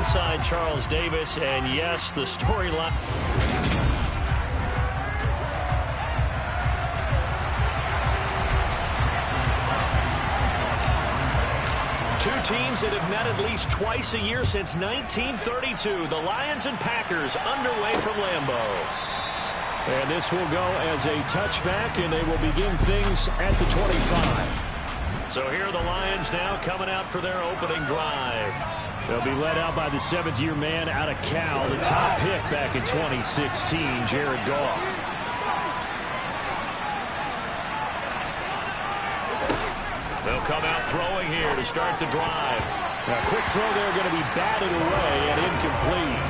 alongside Charles Davis. And yes, the storyline. Two teams that have met at least twice a year since 1932. The Lions and Packers underway from Lambeau. And this will go as a touchback, and they will begin things at the 25. So here are the Lions now coming out for their opening drive. They'll be led out by the seventh-year man out of Cal, the top pick back in 2016, Jared Goff. They'll come out throwing here to start the drive. Now, quick throw there going to be batted away and incomplete.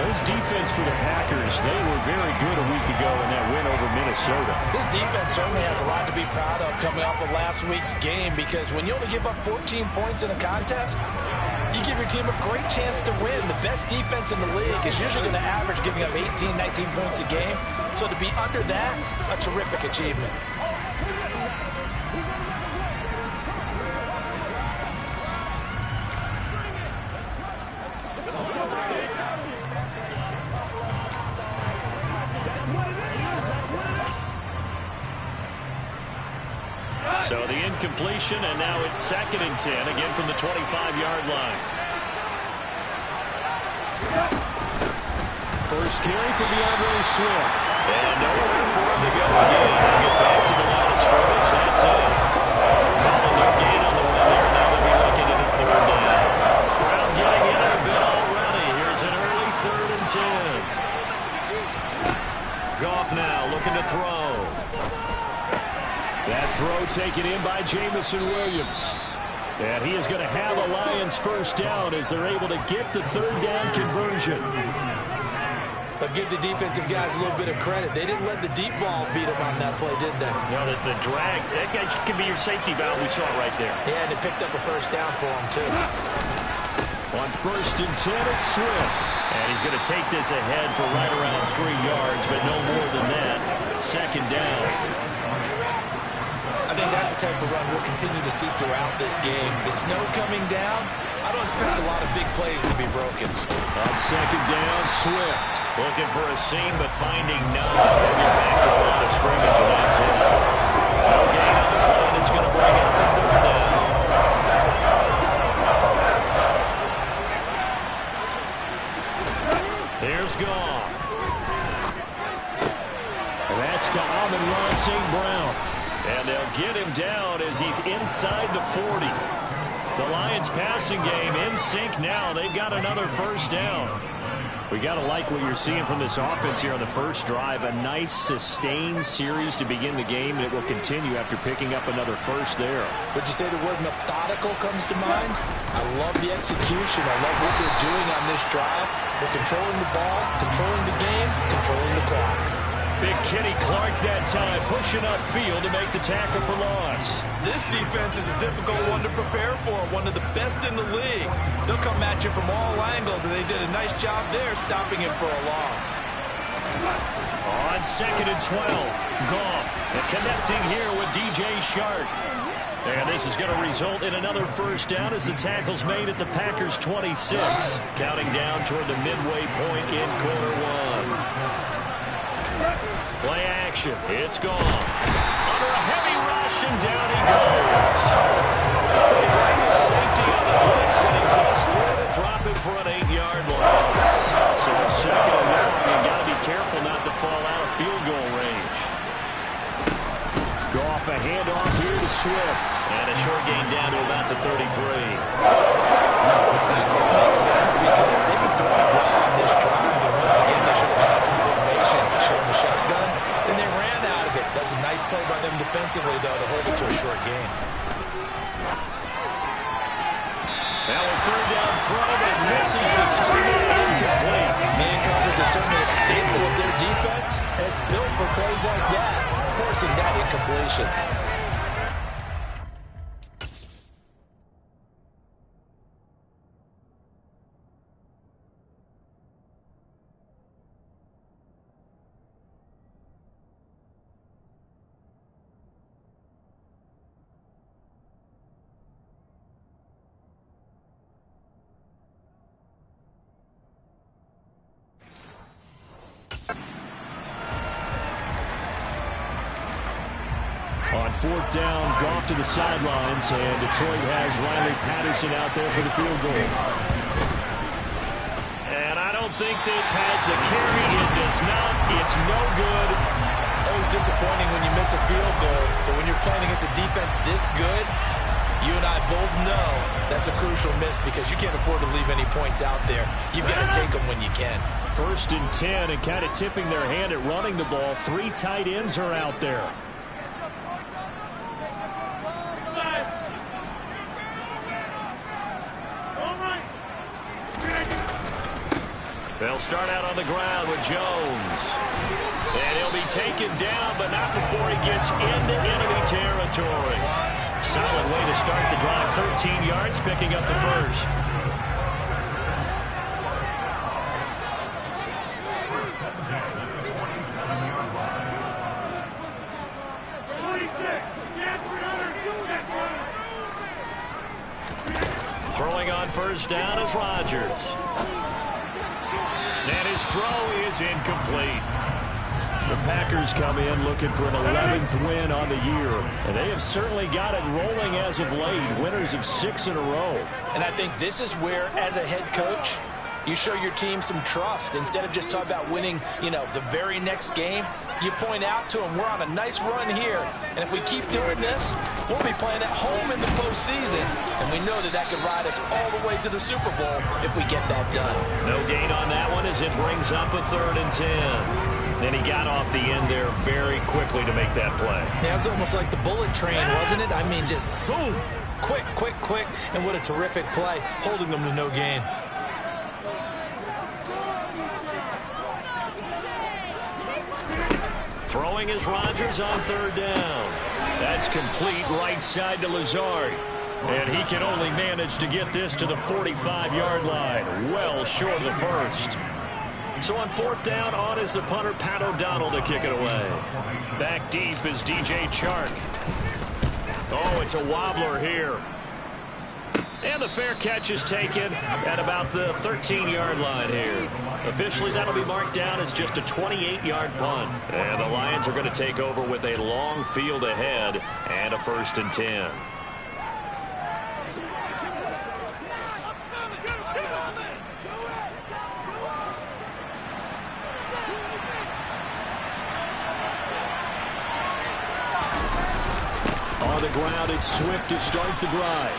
This defense for the Packers, they were very good a week ago in that win over Minnesota. This defense certainly has a lot to be proud of coming off of last week's game, because when you only give up 14 points in a contest, you give your team a great chance to win. The best defense in the league is usually going to average giving up 18, 19 points a game. So to be under that, a terrific achievement. So the incompletion, and now it's 2nd and 10, again from the 25-yard line. First carry for DeAndre Swift. And nowhere for him to go again. He'll get back to the line of scrimmage. That's it. Calling no gain on the run there. Now they'll be looking at a 3rd down. Crowd getting in a bit already. Here's an early 3rd and 10. Goff now looking to throw. That throw taken in by Jamison Williams. And he is going to have a Lions first down as they're able to get the 3rd down conversion. But give the defensive guys a little bit of credit. They didn't let the deep ball beat them on that play, did they? No, the drag, that guy can be your safety valve. We saw it right there. Yeah, and it picked up a first down for him, too. On 1st and 10, it's Swift. And he's going to take this ahead for right around 3 yards, but no more than that. 2nd down. I think that's the type of run we'll continue to see throughout this game. The snow coming down, I don't expect a lot of big plays to be broken. On 2nd down, Swift. Looking for a seam, but finding none. They'll get back to the line of scrimmage, and that's it. No gain on the play, and it's going to bring out the 3rd down. Here's Goff. And that's to Amon-Ra St. Brown. And they'll get him down as he's inside the 40. The Lions passing game in sync now. They've got another first down. We got to like what you're seeing from this offense here on the first drive. A nice sustained series to begin the game, and it will continue after picking up another first there. Would you say the word methodical comes to mind? I love the execution. I love what they're doing on this drive. They're controlling the ball, controlling the game, controlling the clock. Big Kenny Clark that time, pushing upfield to make the tackle for loss. This defense is a difficult one to prepare for, one of the best in the league. They'll come at you from all angles, and they did a nice job there stopping him for a loss. On 2nd and 12, Goff connecting here with DJ Shark. And this is going to result in another first down as the tackle's made at the Packers' 26. Counting down toward the midway point in quarter 1. Play action. It's gone. Under a heavy rush, and down he goes. They bring the safety on the blitz, and he busts through to drop him for an 8-yard loss. So 2nd and long, you got to be careful not to fall out of field goal range. Goff a handoff here to Swift. And a short gain down to about the 33. That call makes sense because they've been throwing it well on this drive, and once again they showed passing formation. They showed the shotgun, then they ran out of it. That's a nice play by them defensively, though, to hold it to a short gain. Now a 3rd down throw, but it misses the target. Incomplete. Man coverage is certainly a staple of their defense, and it's built for plays like that, forcing that incompletion. 4th down. Goff to the sidelines, and Detroit has Riley Patterson out there for the field goal. And I don't think this has the carry. It does not. It's no good. Always disappointing when you miss a field goal, but when you're playing against a defense this good, you and I both know that's a crucial miss because you can't afford to leave any points out there. You've got to take them when you can. 1st and 10, and kind of tipping their hand at running the ball. 3 tight ends are out there. They'll start out on the ground with Jones. And he'll be taken down, but not before he gets into enemy territory. Solid way to start the drive. 13 yards, picking up the first. Throwing on 1st down is Rodgers. And his throw is incomplete. The Packers come in looking for an 11th win on the year. And they have certainly got it rolling as of late. Winners of 6 in a row. And I think this is where, as a head coach, you show your team some trust. Instead of just talking about winning, the very next game, you point out to them, we're on a nice run here. And if we keep doing this, we'll be playing at home in the postseason. And we know that that could ride us all the way to the Super Bowl if we get that done. No gain on that one as it brings up a 3rd and 10. And he got off the end there very quickly to make that play. Yeah, it was almost like the bullet train, wasn't it? I mean, just zoom. Quick, quick, quick. And what a terrific play, holding them to no gain. Throwing is Rodgers on 3rd down. That's complete right side to Lazard. And he can only manage to get this to the 45-yard line. Well short of the first. So on 4th down, on is the punter, Pat O'Donnell, to kick it away. Back deep is DJ Chark. Oh, it's a wobbler here. And the fair catch is taken at about the 13-yard line here. Officially, that'll be marked down as just a 28-yard punt. And the Lions are going to take over with a long field ahead and a 1st and 10. On the ground, it's Swift to start the drive.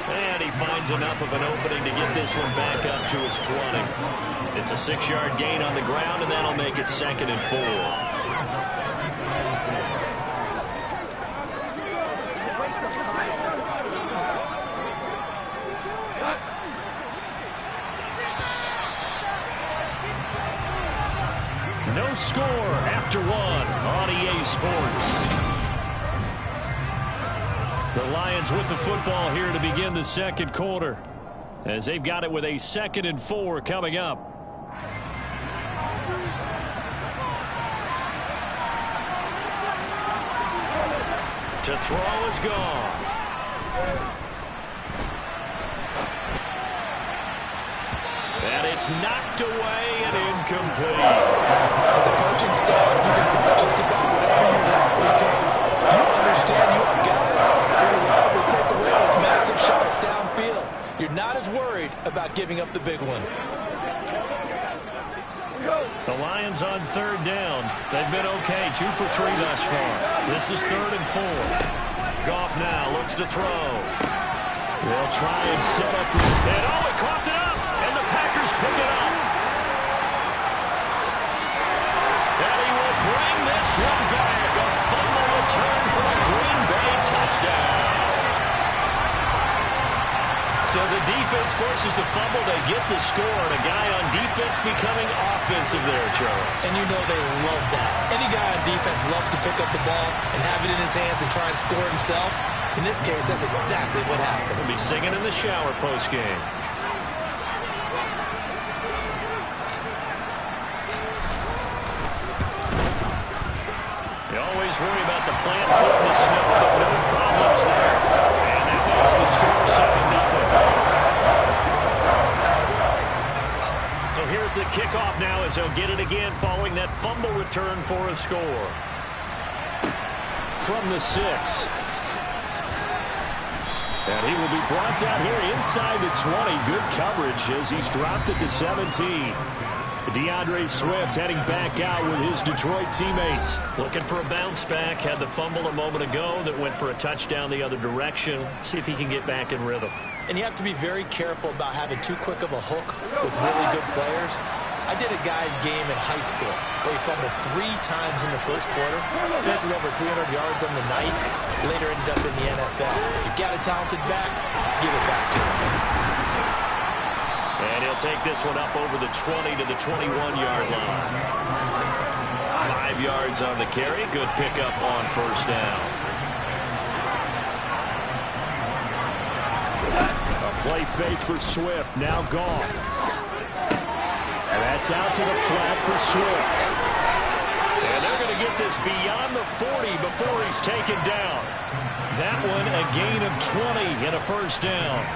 And he finds enough of an opening to get this one back up to his 20. It's a 6-yard gain on the ground, and that'll make it 2nd and 4. No score after 1 on EA Sports. The Lions with the football here to begin the 2nd quarter, as they've got it with a 2nd and 4 coming up. To throw is Goff. And it's knocked away and incomplete. As a coaching staff, you can call just about whatever you want because you understand you have guys who are liable to take away those massive shots downfield. You're not as worried about giving up the big one. The Lions on 3rd down. They've been okay, 2 for 3 thus far. This is 3rd and 4. Goff now looks to throw. They'll try and set up the... And oh, it coughed it up! And the Packers pick it up. And he will bring this one back. A fumble return for a Green Bay touchdown. So the defense forces the fumble. They get the score. And a guy on defense becoming offensive there, Charles. And you know they love that. Any guy on defense loves to pick up the ball and have it in his hands and try and score himself. In this case, that's exactly what happened. He'll be singing in the shower post-game. You always worry about the plant foot in the snow, but no problems there. And that makes the score 7-0. So here's the kickoff now as they'll get it again following that fumble return for a score. from the 6. And he will be brought down here inside the 20. Good coverage as he's dropped at the 17. DeAndre Swift heading back out with his Detroit teammates. Looking for a bounce back. Had the fumble a moment ago that went for a touchdown the other direction. See if he can get back in rhythm. And you have to be very careful about having too quick of a hook with really good players. I did a guy's game in high school where he fumbled 3 times in the first quarter. Finished with over 300 yards on the night. Later ended up in the NFL. If you got a talented back, give it back to him. And he'll take this one up over the 20 to the 21-yard line. 5 yards on the carry. Good pickup on first down. A play fake for Swift. Now Goff. And that's out to the flat for Swift. And they're going to get this beyond the 40 before he's taken down. That one a gain of 20 and a first down.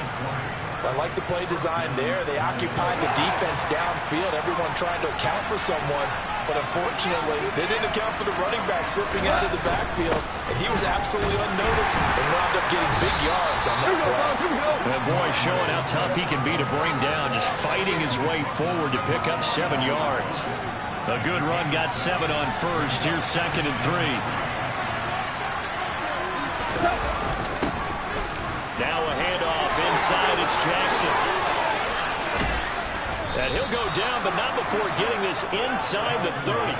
I like the play design there. They occupied the defense downfield. Everyone trying to account for someone. But unfortunately, they didn't account for the running back slipping out of the backfield. And he was absolutely unnoticed and wound up getting big yards on that play. And boy, showing how tough he can be to bring down. Just fighting his way forward to pick up 7 yards. A good run got 7 on first. Here's 2nd and 3. Now a handoff inside. It's Jackson. And he'll go down, but not before getting this inside the 30.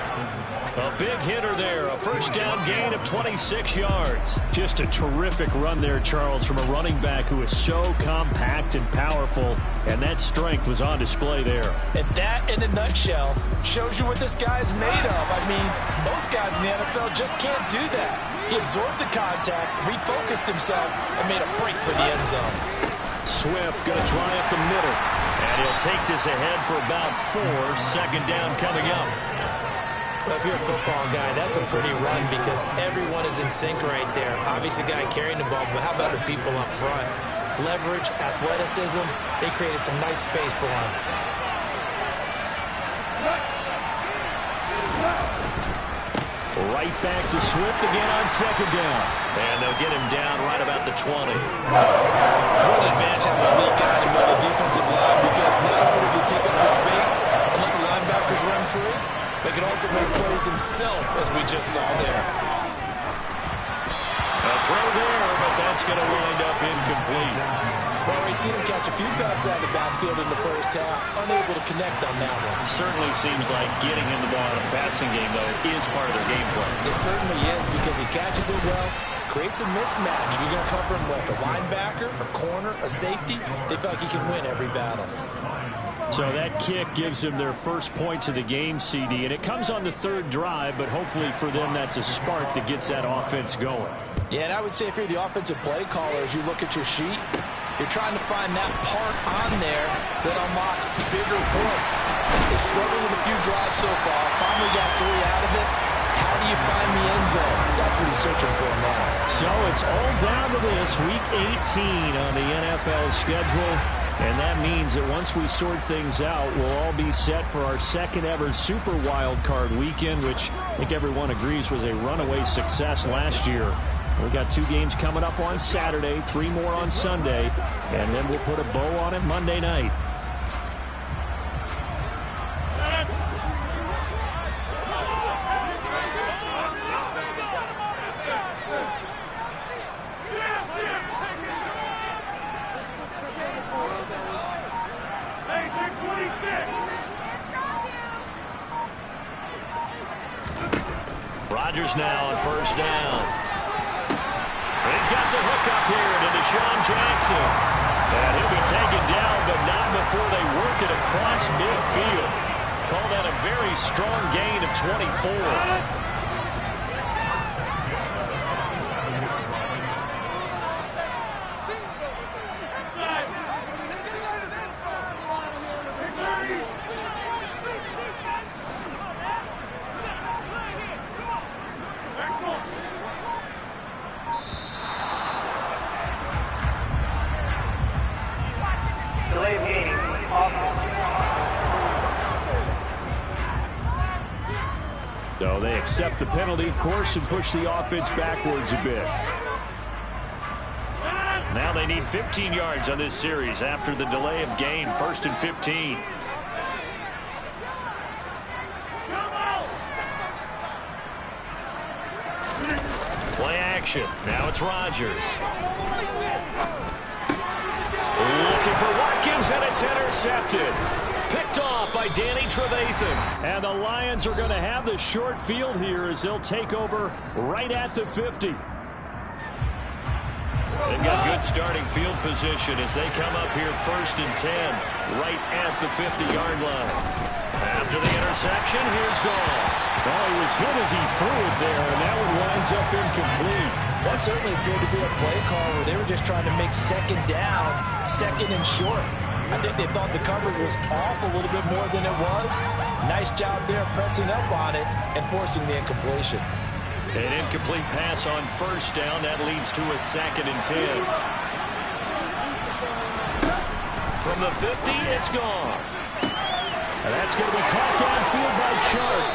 A big hitter there. A first down gain of 26 yards. Just a terrific run there, Charles, from a running back who is so compact and powerful. And that strength was on display there. And that, in a nutshell, shows you what this guy is made of. I mean, most guys in the NFL just can't do that. He absorbed the contact, refocused himself, and made a break for the end zone. Swift going to try up the middle. And he'll take this ahead for about 4. 2nd down coming up. Well, if you're a football guy, that's a pretty run because everyone is in sync right there. Obviously, the guy carrying the ball, but how about the people up front? Leverage, athleticism, they created some nice space for him. Right back to Swift again on 2nd down. And they'll get him down right about the 20. What an advantage having a lead guy in the middle of the defensive line because not only does he take up the space and let the linebackers run free, but he can also make plays himself, as we just saw there. A throw there, but that's going to wind up incomplete. Well, we've seen him catch a few passes out of the backfield in the first half, unable to connect on that one. Certainly seems like getting him the ball in a passing game, though, is part of their game plan. It certainly is because he catches it well, creates a mismatch. You're going to cover him with a linebacker, a corner, a safety. They feel like he can win every battle. So that kick gives them their first points of the game, CD, and it comes on the 3rd drive, but hopefully for them that's a spark that gets that offense going. Yeah, and I would say if you're the offensive play caller, as you look at your sheet, you're trying to find that part on there that unlocks bigger points. They struggled with a few drives so far, finally got 3 out of it. How do you find the end zone? That's what he's searching for now. So it's all down to this, Week 18 on the NFL schedule. And that means that once we sort things out, we'll all be set for our 2nd ever Super Wild Card weekend, which I think everyone agrees was a runaway success last year. We got 2 games coming up on Saturday, 3 more on Sunday, and then we'll put a bow on it Monday night. Rodgers now on first down. He's got the hook up here to Deshaun Jackson. And he'll be taken down, but not before they work it across midfield. Call that a very strong gain of 24. So they accept the penalty, of course, and push the offense backwards a bit. Now they need 15 yards on this series after the delay of game. 1st and 15. Play action. Now it's Rodgers. Looking for Watkins, and it's intercepted. Picked off by Danny Trevathan. And the Lions are going to have the short field here as they'll take over right at the 50. They've got good starting field position as they come up here 1st and 10, right at the 50-yard line. After the interception, here's Goff. Well, he was hit as he threw it there, and that one winds up incomplete. That certainly appeared to be a play call where they were just trying to make 2nd down, 2nd and short. I think they thought the coverage was off a little bit more than it was. Nice job there pressing up on it and forcing the incompletion. An incomplete pass on 1st down. That leads to a 2nd and 10. From the 50, it's Goff. And that's going to be caught downfield by Chark.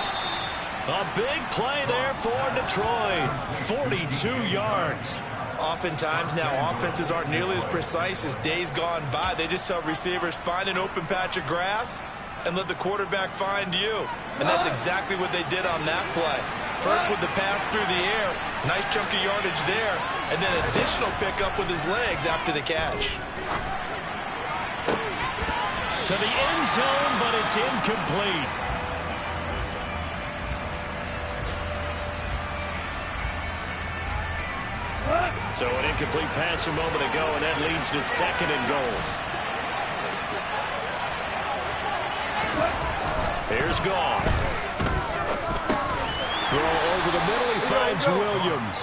A big play there for Detroit. 42 yards. Oftentimes now, offenses aren't nearly as precise as days gone by. They just tell receivers, find an open patch of grass and let the quarterback find you. And that's exactly what they did on that play. First with the pass through the air, nice chunk of yardage there, and then additional pickup with his legs after the catch. To the end zone, but it's incomplete. So an incomplete pass a moment ago, and that leads to 2nd and goal. Here's Goff. Throw over the middle, he finds Williams.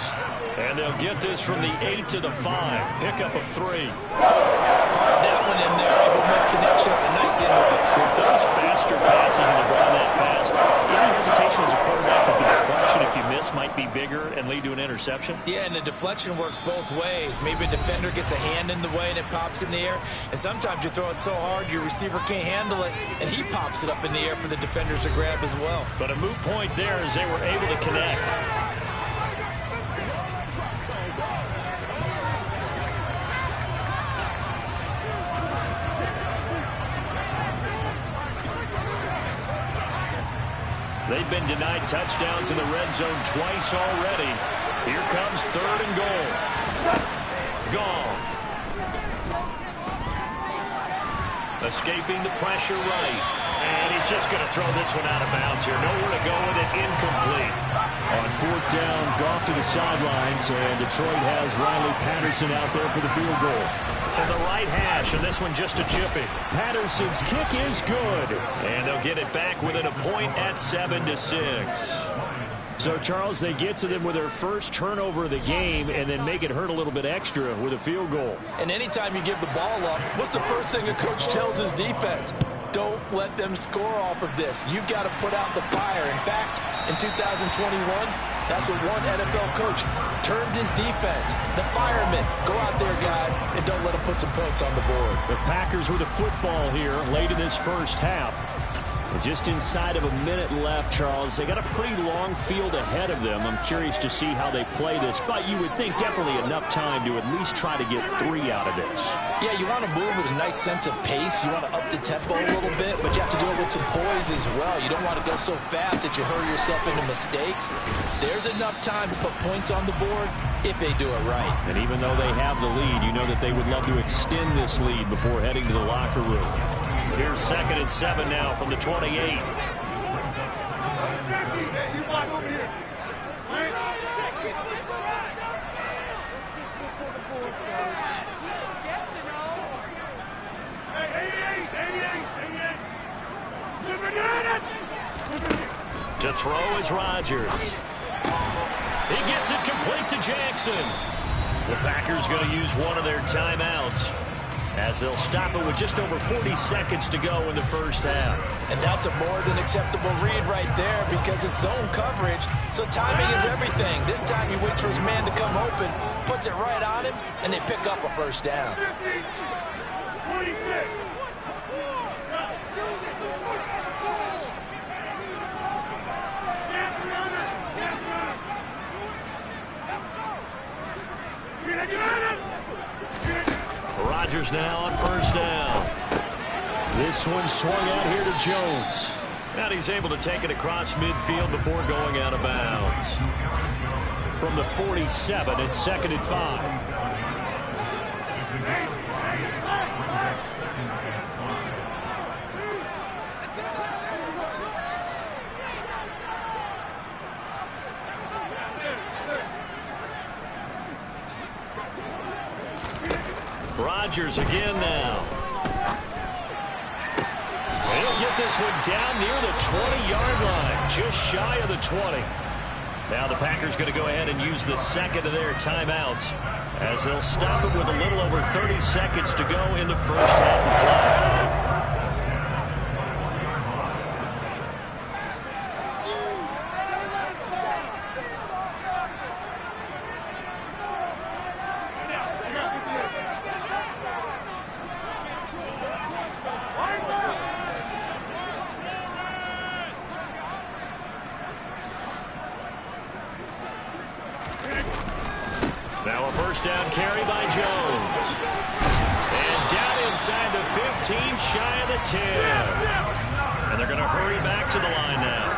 And they'll get this from the 8 to the 5. Pickup of 3. Fired that one in there, able to make connection on a nice in route. With those faster passes and they're going that fast, any hesitation as a quarterback that the deflection, if you miss, might be bigger and lead to an interception? Yeah, and the deflection works both ways. Maybe a defender gets a hand in the way and it pops in the air. And sometimes you throw it so hard your receiver can't handle it, and he pops it up in the air for the defenders to grab as well. But a moot point there as they were able to connect. They've been denied touchdowns in the red zone twice already. Here comes 3rd and goal. Goff. Escaping the pressure right. And he's just going to throw this one out of bounds here. Nowhere to go with it. Incomplete. On 4th down, Goff to the sidelines, and Detroit has Riley Patterson out there for the field goal. To the right hash, and this one just a chippy. Patterson's kick is good. And they'll get it back within a point at 7-6. So, Charles, they get to them with their first turnover of the game and then make it hurt a little bit extra with a field goal. And anytime you give the ball up, what's the first thing a coach tells his defense? Don't let them score off of this. You've got to put out the fire. In fact, in 2021, that's what one NFL coach termed his defense. The firemen. Go out there, guys, and don't let them put some points on the board. The Packers with a football here late in this first half. Just inside of a minute left, Charles. They got a pretty long field ahead of them. I'm curious to see how they play this, but you would think definitely enough time to at least try to get 3 out of this. Yeah, you want to move with a nice sense of pace. You want to up the tempo a little bit, but you have to do it with some poise as well. You don't want to go so fast that you hurry yourself into mistakes. There's enough time to put points on the board if they do it right. And even though they have the lead, you know that they would love to extend this lead before heading to the locker room. Here's 2nd and 7 now from the 28. To throw is Rodgers. He gets it complete to Jackson. The Packers going to use one of their timeouts, as they'll stop it with just over 40 seconds to go in the first half. And that's a more than acceptable read right there because it's zone coverage, so timing is everything. This time he waits for his man to come open, puts it right on him, and they pick up a first down. Packers now on first down. This one swung out here to Jones. And he's able to take it across midfield before going out of bounds. From the 47, it's 2nd and 5. Rodgers again now. He'll get this one down near the 20-yard line, just shy of the 20. Now the Packers going to go ahead and use the second of their timeouts as they'll stop it with a little over 30 seconds to go in the first half of play. Now a first down carry by Jones. And down inside the 15, shy of the 10. And they're going to hurry back to the line now.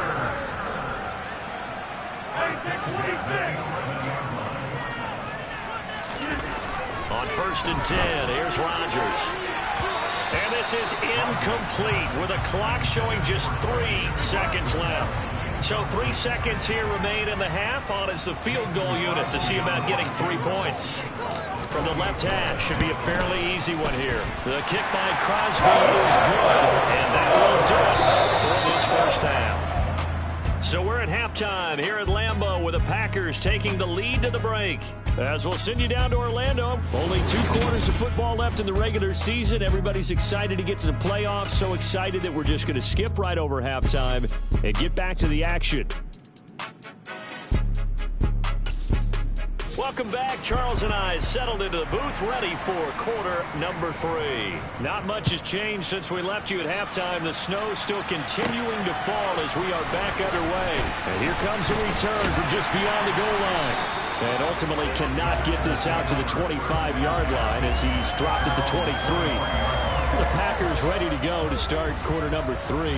On 1st and 10, here's Rodgers. And this is incomplete with a clock showing just 3 seconds left. So 3 seconds here remain in the half on as the field goal unit to see about getting 3 points. From the left hash, should be a fairly easy one here. The kick by Crosby is good, and that will do it for this first half. So we're at halftime here at Lambeau with the Packers taking the lead to the break. As we'll send you down to Orlando. Only 2 quarters of football left in the regular season. Everybody's excited to get to the playoffs. So excited that we're just going to skip right over halftime and get back to the action. Welcome back. Charles and I settled into the booth ready for quarter number 3. Not much has changed since we left you at halftime. The snow still continuing to fall as we are back underway. And here comes a return from just beyond the goal line. And ultimately cannot get this out to the 25-yard line as he's dropped it to 23. The Packers ready to go to start quarter number 3.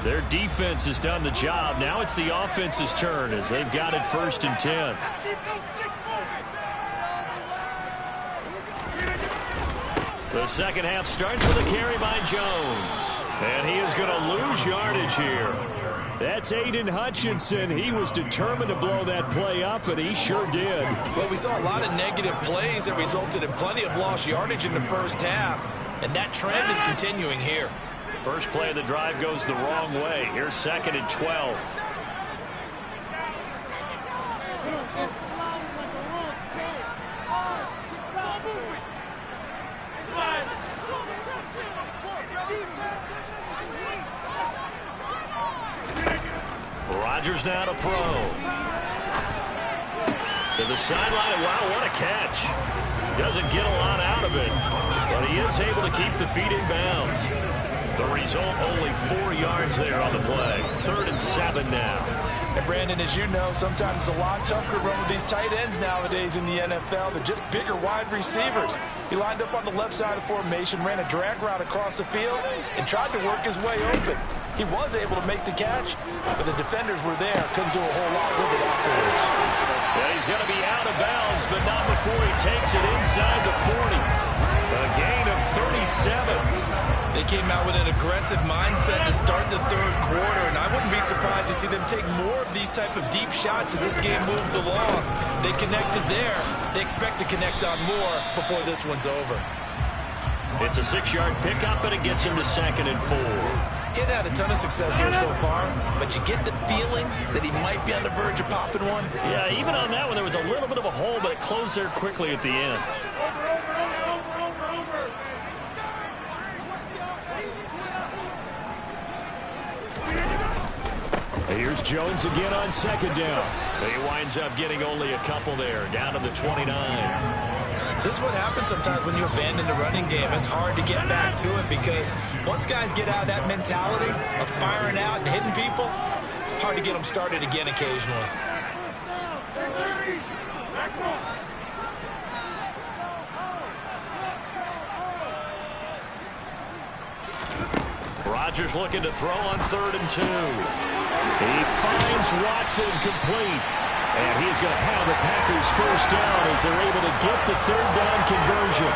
Their defense has done the job. Now it's the offense's turn as they've got it 1st and 10. The second half starts with a carry by Jones. And he is going to lose yardage here. That's Aiden Hutchinson. He was determined to blow that play up, and he sure did. Well, we saw a lot of negative plays that resulted in plenty of lost yardage in the first half, and that trend is continuing here. First play of the drive goes the wrong way. Here's 2nd and 12. Rodgers now to throw. To the sideline, and wow, what a catch. Doesn't get a lot out of it, but he is able to keep the feet in bounds. The result, only 4 yards there on the play. 3rd and 7 now. And Brandon, as you know, sometimes it's a lot tougher to run with these tight ends nowadays in the NFL. They're just bigger wide receivers. He lined up on the left side of formation, ran a drag route across the field, and tried to work his way open. He was able to make the catch, but the defenders were there. Couldn't do a whole lot with it afterwards. Yeah, he's going to be out of bounds, but not before he takes it inside the 40. A gain of 37. They came out with an aggressive mindset to start the 3rd quarter, and I wouldn't be surprised to see them take more of these type of deep shots as this game moves along. They connected there. They expect to connect on more before this one's over. It's a 6-yard pickup, and it gets him to 2nd and 4. He had a ton of success here so far, but you get the feeling that he might be on the verge of popping one. Yeah, even on that one, there was a little bit of a hole, but it closed there quickly at the end. Here's Jones again on 2nd down. He winds up getting only a couple there, down to the 29. This is what happens sometimes when you abandon the running game. It's hard to get back to it because once guys get out of that mentality of firing out and hitting people, hard to get them started again occasionally. Rodgers looking to throw on 3rd and 2. He finds Watson complete. And he's going to have the Packers first down as they're able to get the 3rd down conversion.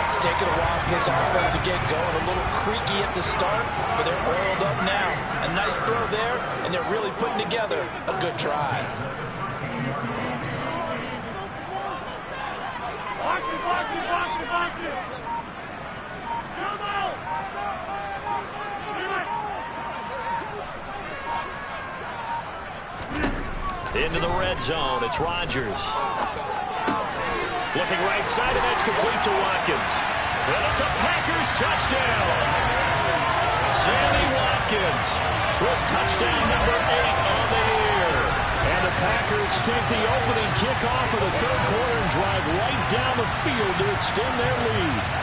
It's taken a while for this offense to get going. A little creaky at the start, but they're oiled up now. A nice throw there, and they're really putting together a good drive. Into the red zone, it's Rodgers. Looking right side, and that's complete to Watkins. And it's a Packers touchdown. Sammy Watkins with touchdown number 8 on the year. And the Packers take the opening kickoff of the 3rd quarter and drive right down the field to extend their lead.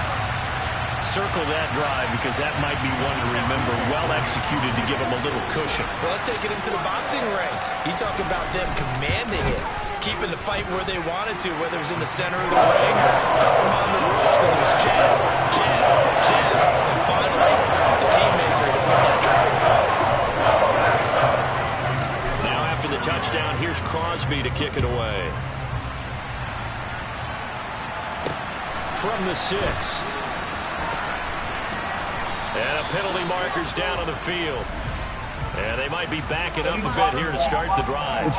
Circle that drive because that might be one to remember. Well executed to give them a little cushion. Well, let's take it into the boxing ring. You talk about them commanding it, keeping the fight where they wanted to, whether it was in the center of the ring or throwing on the ropes because it was jab, jab, jab, and finally the haymaker to put that drive away. Now after the touchdown, here's Crosby to kick it away. From the 6. And a penalty marker's down on the field. And they might be backing up a bit here to start the drive.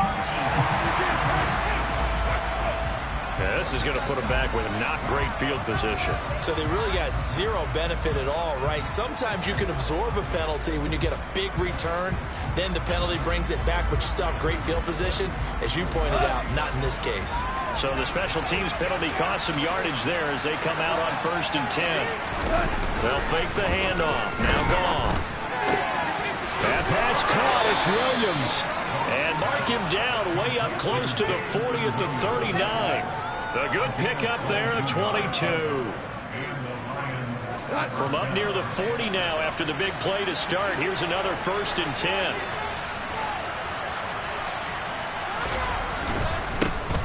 Yeah, this is going to put them back with not great field position. So they really got zero benefit at all, right? Sometimes you can absorb a penalty when you get a big return. Then the penalty brings it back, but you still have great field position. As you pointed out, not in this case. So the special teams penalty cost some yardage there as they come out on 1st and 10. They'll fake the handoff. Now Goff. That pass caught. It's Williams. And mark him down way up close to the 40 at the 39. The good pickup there at 22. From up near the 40 now after the big play to start. Here's another 1st and 10.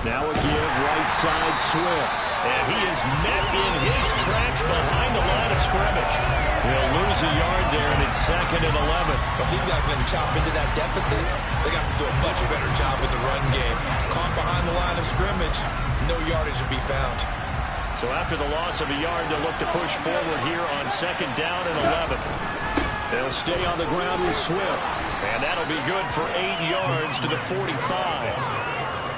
Now a give right side Swift. And he is met in his tracks behind the line of scrimmage. He'll lose a yard there, and it's 2nd and 11. But these guys are going to chop into that deficit. They got to do a much better job in the run game. Caught behind the line of scrimmage, no yardage to be found. So after the loss of a yard, they'll look to push forward here on 2nd down and 11. They'll stay on the ground with Swift. And that'll be good for 8 yards to the 45.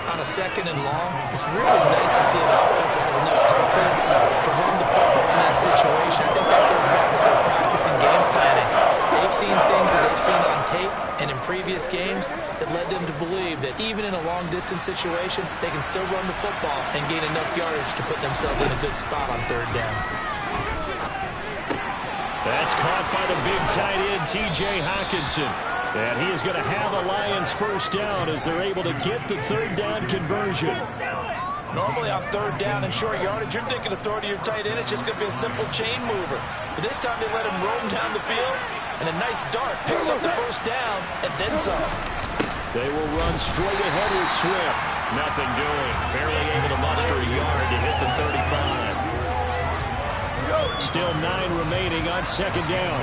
On a 2nd and long, it's really nice to see an offense that has enough confidence to run the football in that situation. I think that goes back to their practice and game planning. They've seen things that they've seen on tape and in previous games that led them to believe that even in a long-distance situation, they can still run the football and gain enough yardage to put themselves in a good spot on 3rd down. That's caught by the big tight end, T.J. Hockenson. And he is going to have the Lions first down as they're able to get the 3rd down conversion. Normally on 3rd down and short yardage, you're thinking of throwing to your tight end. It's just going to be a simple chain mover. But this time they let him roam down the field, and a nice dart picks up the first down and then some. They will run straight ahead with Swift. Nothing doing. Barely able to muster a yard to hit the 35. Still 9 remaining on 2nd down.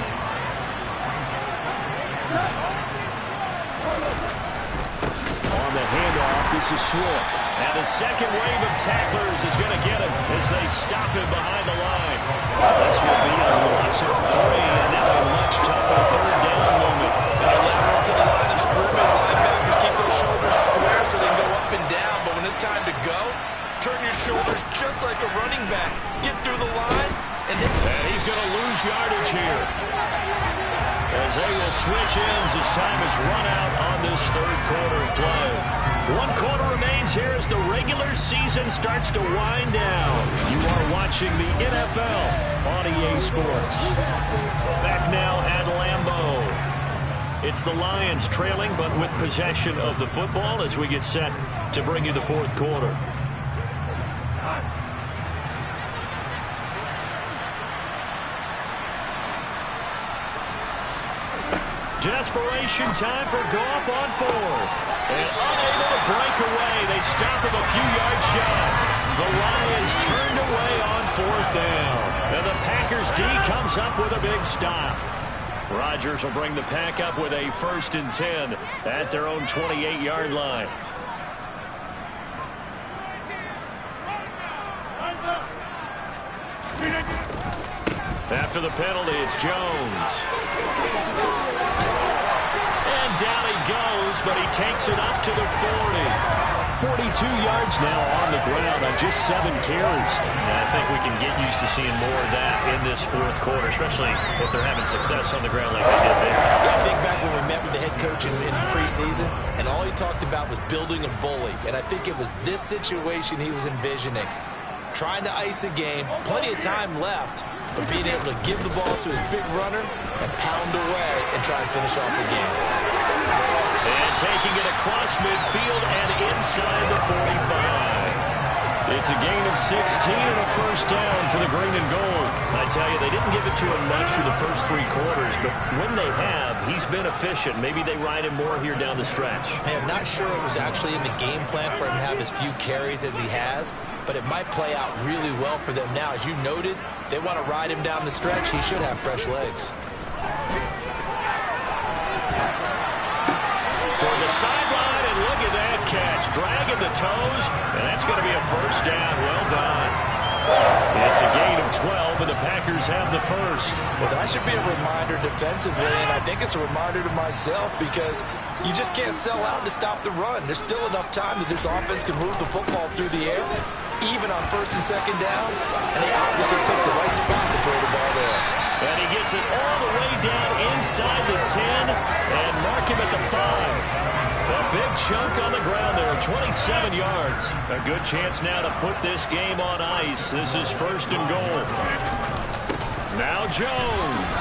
On the handoff, this is Swift. And the second wave of tacklers is going to get him as they stop him behind the line. This will be a loss of 3, and now a much tougher 3rd down moment. They're lateral to the line of scrimmage. Linebackers keep those shoulders square so they can go up and down. But when it's time to go, turn your shoulders just like a running back. Get through the line and hit. And he's going to lose yardage here, as they will switch ends as time is run out on this 3rd quarter of play. 1 quarter remains here as the regular season starts to wind down. You are watching the NFL on EA Sports. Back now at Lambeau. It's the Lions trailing, but with possession of the football as we get set to bring you the 4th quarter. Desperation time for Goff on 4th. And unable to break away, they stop him a few yards shy. The Lions turned away on 4th down. And the Packers D comes up with a big stop. Rodgers will bring the pack up with a 1st and 10 at their own 28-yard line. After the penalty, it's Jones. And down he goes, but he takes it up to the 40. 42 yards now on the ground on just 7 carries. And I think we can get used to seeing more of that in this 4th quarter, especially if they're having success on the ground like they did there. Yeah, I think back when we met with the head coach in preseason, and all he talked about was building a bully. And I think it was this situation he was envisioning. Trying to ice a game, plenty of time left, but being able to give the ball to his big runner and pound away and try and finish off the game. And taking it across midfield and inside the 45. It's a gain of 16 and a 1st down for the green and gold. I tell you, they didn't give it to him much through the first 3 quarters, but when they have, he's been efficient. Maybe they ride him more here down the stretch. Hey, I'm not sure it was actually in the game plan for him to have as few carries as he has, but it might play out really well for them now. As you noted, if they want to ride him down the stretch, he should have fresh legs. Toward the sideline, and look at that catch. Dragging the toes, and that's going to be a 1st down. Well done. It's a gain of 12, and the Packers have the 1st. Well, that should be a reminder defensively, and I think it's a reminder to myself because you just can't sell out to stop the run. There's still enough time that this offense can move the football through the air, even on 1st and 2nd downs, and they obviously picked the right spot to throw the ball there. And he gets it all the way down inside the 10 and mark him at the 5. A big chunk on the ground there, 27 yards. A good chance now to put this game on ice. This is 1st and goal. Now Jones.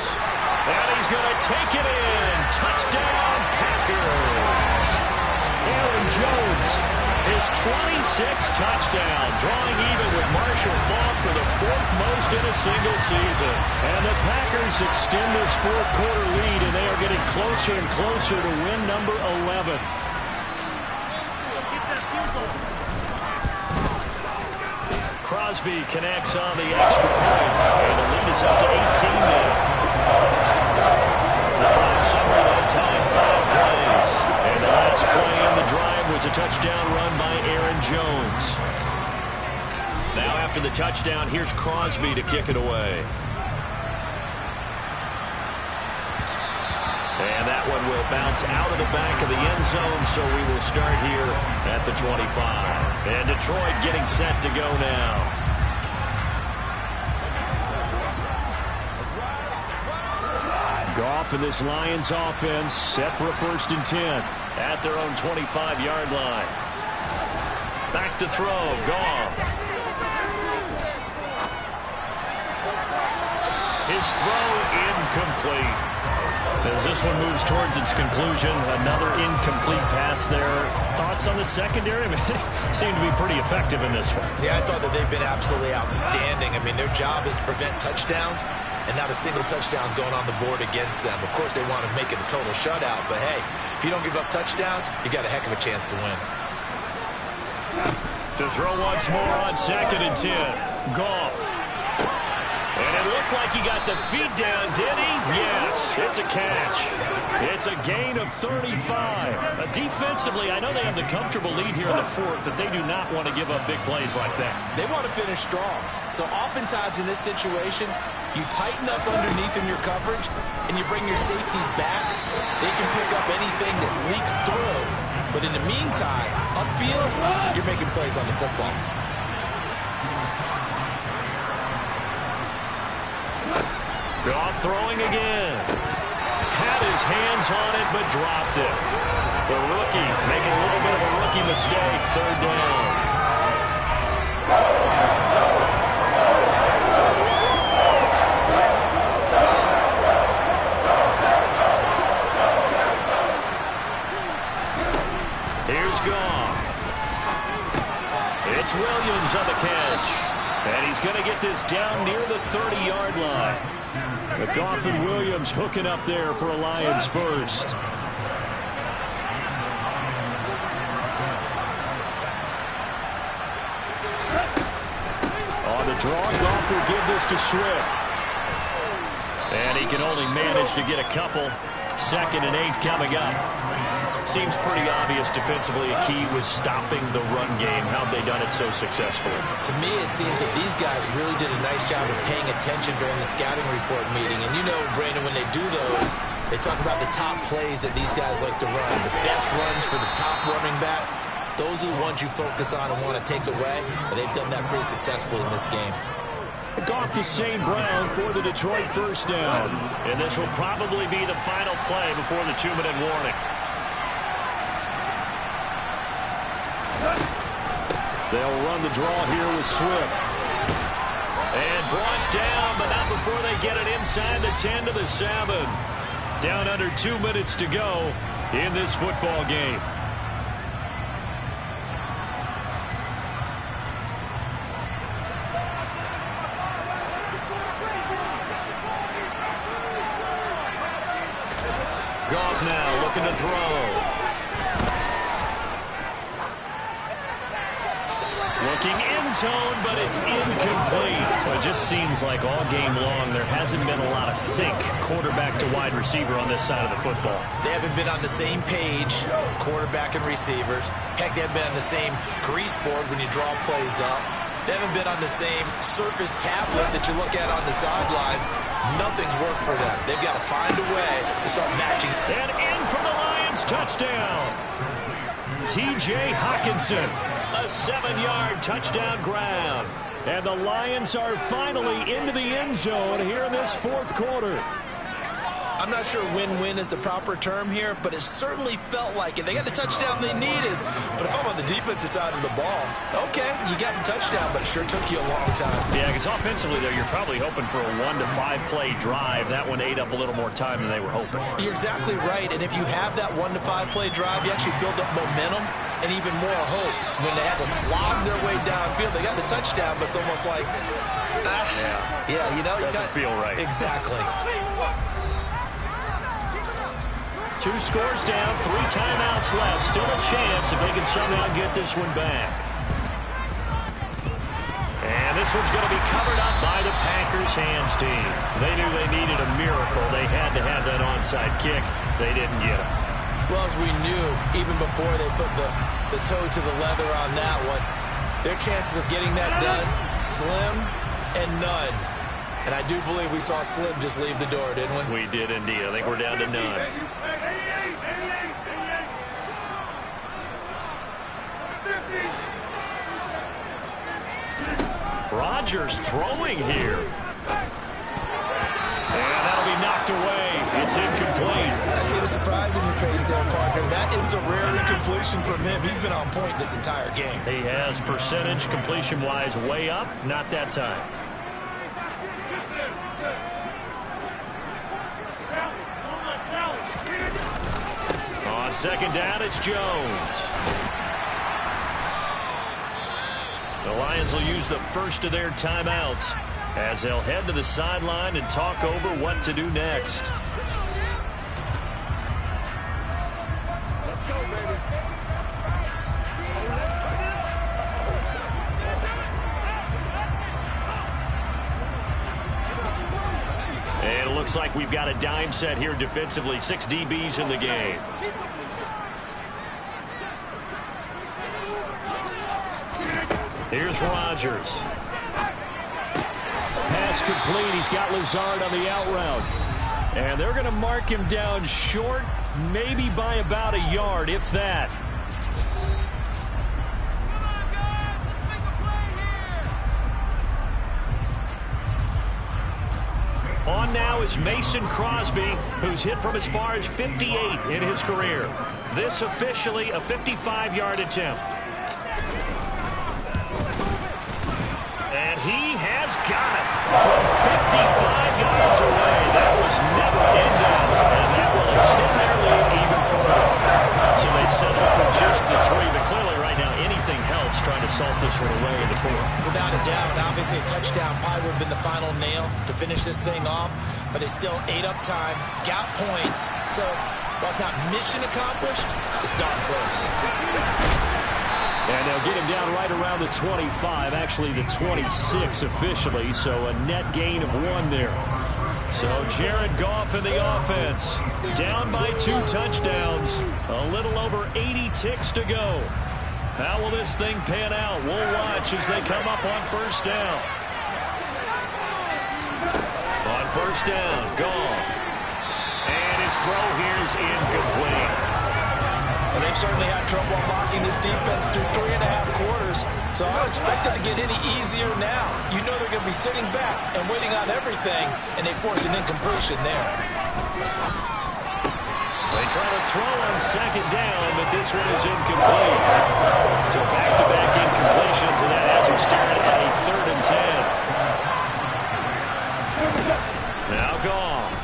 And he's going to take it in. Touchdown, Packers. Aaron Jones, his 26th touchdown, drawing even with Marshall Faulk for the 4th most in a single season. And the Packers extend this 4th quarter lead, and they are getting closer and closer to win number 11. Crosby connects on the extra point, and the lead is up to 18 now. The drive summary that time, 5 plays. And the last play in the drive was a touchdown run by Aaron Jones. Now after the touchdown, here's Crosby to kick it away. And that one will bounce out of the back of the end zone, so we will start here at the 25. And Detroit getting set to go now. Goff and this Lions offense set for a 1st and 10 at their own 25-yard line. Back to throw, Goff. His throw incomplete. As this one moves towards its conclusion, another incomplete pass there. Thoughts on the secondary? Seem to be pretty effective in this one. Yeah, I thought that they've been absolutely outstanding. I mean, their job is to prevent touchdowns, and not a single touchdown's going on the board against them. Of course, they want to make it a total shutout, but hey, if you don't give up touchdowns, you got a heck of a chance to win. To throw once more on 2nd and 10. Goff. And it looked like he got the feet down, did he? Yes, it's a catch. It's a gain of 35. Defensively, I know they have the comfortable lead here in the 4th, but they do not want to give up big plays like that. They want to finish strong. So oftentimes in this situation, you tighten up underneath in your coverage, and you bring your safeties back. They can pick up anything that leaks through. But in the meantime, upfield, you're making plays on the football. Goff throwing again. Had his hands on it, but dropped it. The rookie making a little bit of a rookie mistake. 3rd down. Here's Goff. It's Williams on the catch. And he's going to get this down near the 30-yard line. But Goff and Williams hooking up there for a Lions 1st. On the draw, Goff will give this to Swift. And he can only manage to get a couple. 2nd and 8 coming up. Seems pretty obvious defensively a key was stopping the run game. How have they done it so successfully? To me, it seems that these guys really did a nice job of paying attention during the scouting report meeting. And you know, Brandon, when they do those, they talk about the top plays that these guys like to run. The best runs for the top running back. Those are the ones you focus on and want to take away. And they've done that pretty successfully in this game. Goff to St. Brown for the Detroit first down. And this will probably be the final play before the 2-minute warning. They'll run the draw here with Swift. And brought down, but not before they get it inside the 10 to the 7. Down under 2 minutes to go in this football game. Goff now looking to throw. Looking end zone, but it's incomplete. It just seems like all game long there hasn't been a lot of sync quarterback to wide receiver on this side of the football. They haven't been on the same page, quarterback and receivers. Heck, they haven't been on the same grease board when you draw plays up. They haven't been on the same Surface tablet that you look at on the sidelines. Nothing's worked for them. They've got to find a way to start matching. And in for the Lions, touchdown. T.J. Hockenson, a 7-yard touchdown grab. And the Lions are finally into the end zone here in this 4th quarter. I'm not sure win-win is the proper term here, but it certainly felt like it. They got the touchdown they needed. But if I'm on the defensive side of the ball, okay, you got the touchdown, but it sure took you a long time. Yeah, because offensively, though, you're probably hoping for a 1 to 5 play drive. That one ate up a little more time than they were hoping. You're exactly right, and if you have that 1 to 5 play drive, you actually build up momentum and even more hope. When they had to slog their way downfield, they got the touchdown, but it's almost like, yeah, you know. Doesn't feel right. Exactly. 2 scores down, 3 timeouts left. Still a chance if they can somehow get this one back. And this one's going to be covered up by the Packers hands team. They knew they needed a miracle. They had to have that onside kick. They didn't get it. Well, as we knew, even before they put the toe to the leather on that one, their chances of getting that done, slim and none. And I do believe we saw Slim just leave the door, didn't we? We did indeed. I think we're down to none. Rodgers throwing here. And that'll be knocked away. It's incomplete. I see the surprise in your face there, partner. That is a rare incompletion from him. He's been on point this entire game. He has percentage completion-wise way up. Not that time. On 2nd down, it's Jones. The Lions will use the first of their timeouts as they'll head to the sideline and talk over what to do next. Let's go, baby. And it looks like we've got a dime set here defensively. 6 DBs in the game. Here's Rodgers. Pass complete. He's got Lazard on the out route. And they're going to mark him down short, maybe by about a yard, if that. On now is Mason Crosby, who's hit from as far as 58 in his career. This officially a 55-yard attempt. And he has got it from 55 yards away. That was never in doubt, and that will extend their lead even further. So they settle for just the 3, but clearly right now anything helps trying to salt this one away in the 4th. Without a doubt, obviously a touchdown probably would have been the final nail to finish this thing off, but they still ate up time, got points, so while it's not mission accomplished, it's darn close. And they'll get him down right around the 25, actually the 26 officially, so a net gain of 1 there. So Jared Goff in the offense, down by 2 touchdowns, a little over 80 ticks to go. How will this thing pan out? We'll watch as they come up on first down. On first down, Goff. And his throw here is incomplete. Well, they've certainly had trouble unlocking this defense through 3.5 quarters, so I don't expect it to get any easier now. You know they're going to be sitting back and waiting on everything, and they force an incompletion there. They try to throw on second down, but this one is incomplete. So back-to-back incompletions, and that has him staring at a 3rd and 10. Now Goff.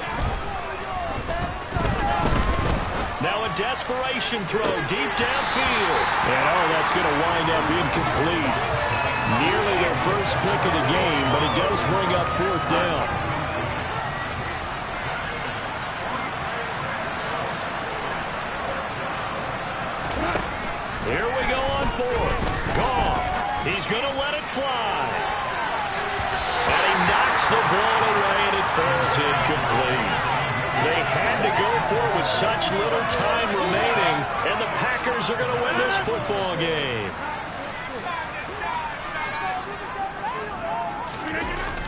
Now a desperation throw deep downfield. And that's going to wind up incomplete. Nearly their first pick of the game, but it does bring up 4th down. Here we go on 4th. Goff. He's going to let it fly. And he knocks the ball away, and it falls incomplete. They had to go for it with such little time remaining, and the Packers are going to win this football game.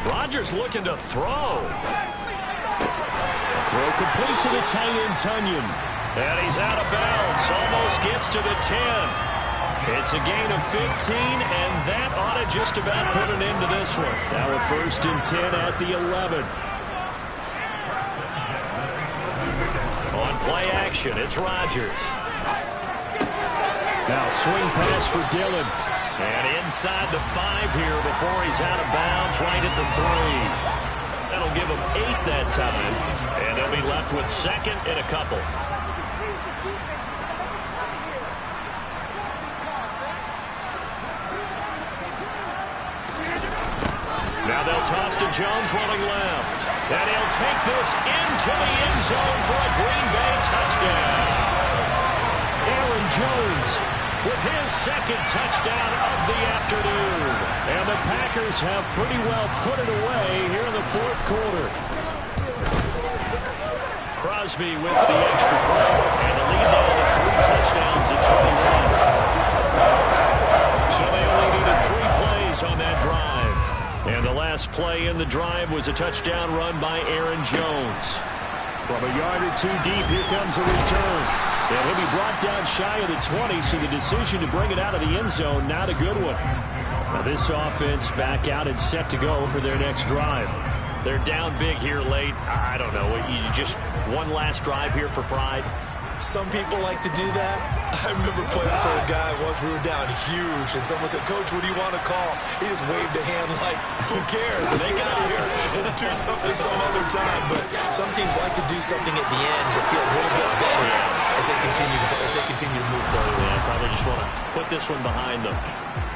Rodgers looking to throw. Throw complete to the tight end, Tunyon. And he's out of bounds, almost gets to the 10. It's a gain of 15, and that ought to just about put an end to this one. Now a 1st and 10 at the 11. On play action, it's Rodgers. Now swing pass for Dillon. And inside the 5 here before he's out of bounds, right at the 3. That'll give him 8 that time. And he'll be left with 2nd and a couple. Now they'll toss to Jones running left. And he'll take this into the end zone for a Green Bay touchdown. Aaron Jones with his 2nd touchdown of the afternoon. And the Packers have pretty well put it away here in the 4th quarter. Crosby with the extra point. And the lead now to 3 touchdowns at 21. So they only needed 3 plays on that drive. And the last play in the drive was a touchdown run by Aaron Jones. From a yard or 2 deep, here comes a return. And he'll be brought down shy of the 20, so the decision to bring it out of the end zone, not a good one. Now this offense back out and set to go for their next drive. They're down big here late. I don't know. You just one last drive here for pride. Some people like to do that. I remember playing for a guy once we were down huge, and someone said, "Coach, what do you want to call?" He just waved a hand like, who cares? Let's get out of here and do something some other time. But some teams like to do something at the end but feel a little bit better as they continue to move forward. Yeah, probably just want to put this one behind them.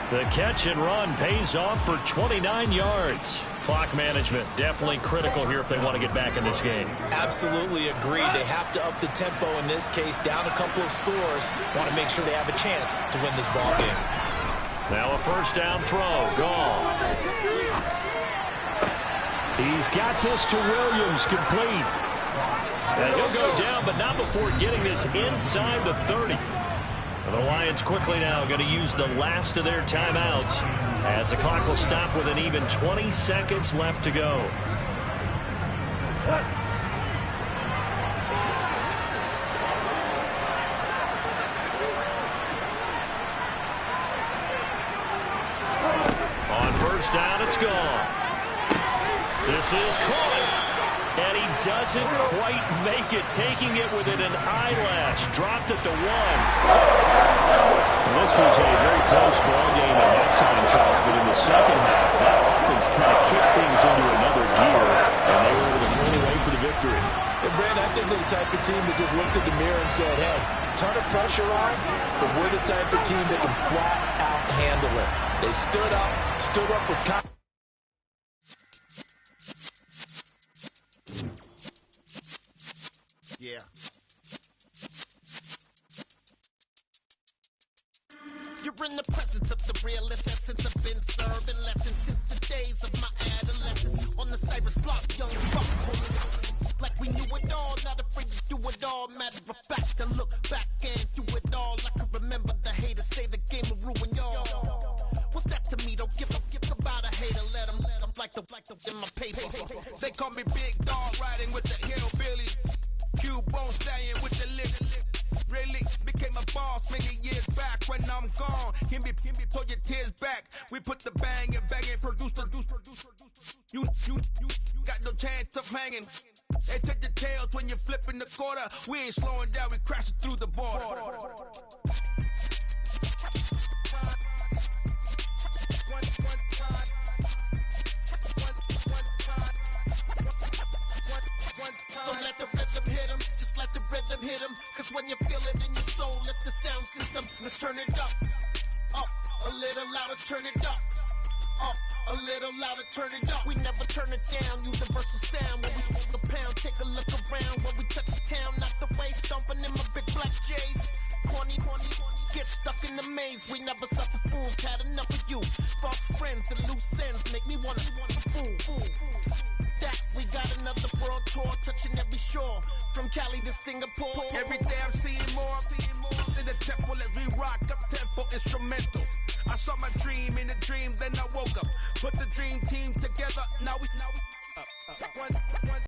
The catch and run pays off for 29 yards. Clock management definitely critical here if they want to get back in this game. Absolutely agreed. They have to up the tempo in this case, down a couple of scores. Want to make sure they have a chance to win this ball game. Now a 1st down throw. Goff. He's got this to Williams, complete. And he'll go down, but not before getting this inside the 30. The Lions quickly now going to use the last of their timeouts as the clock will stop with an even 20 seconds left to go. On first down, it's gone. This is caught. And he doesn't quite make it, taking it within an eyelash. Dropped at the 1. Well, this was a very close ball game at halftime, Charles, but in the second half, that offense kind of kicked things into another gear, and they were able to pull away for the victory. And Brandon, I think they're the type of team that just looked in the mirror and said, hey, ton of pressure on, but we're the type of team that can flat out handle it. They stood up with confidence. Yeah. You're in the presence of the realest essence. I've been serving lessons since the days of my adolescence. On the Cypress block, young fuck. Like we knew it all, not afraid to do it all. Matter of fact, to look back and do it all. I can remember the haters say the game will ruin y'all. What's that to me? Don't give about a hater. Let them like the in my paper. They call me Big Dog, riding with the hillbilly. Cubone staying with the lip. Really became a boss many years back. When I'm gone, can be pull your tears back. We put the bang and produce. You got no chance of hanging. They take the tails when you're flipping the quarter. We ain't slowing down, we crashing through the border. So let the rhythm hit him, just let the rhythm hit him. Cause when you feel it in your soul, lift the sound system. Now turn it up, a little louder, turn it up. A little louder, turn it up. We never turn it down, universal sound. When we hold the pound, take a look around. When we touch the town, not the way, stomping in my big black J's. Corny, get stuck in the maze. We never suffer fools, had enough of you. False friends and loose ends make me wanna fool. That we got another world tour, touching every shore, from Cali to Singapore. Every day I'm seeing more in the temple as we rock up tempo instrumentals. I saw my dream in a dream, then I woke up. Put the dream team together, now we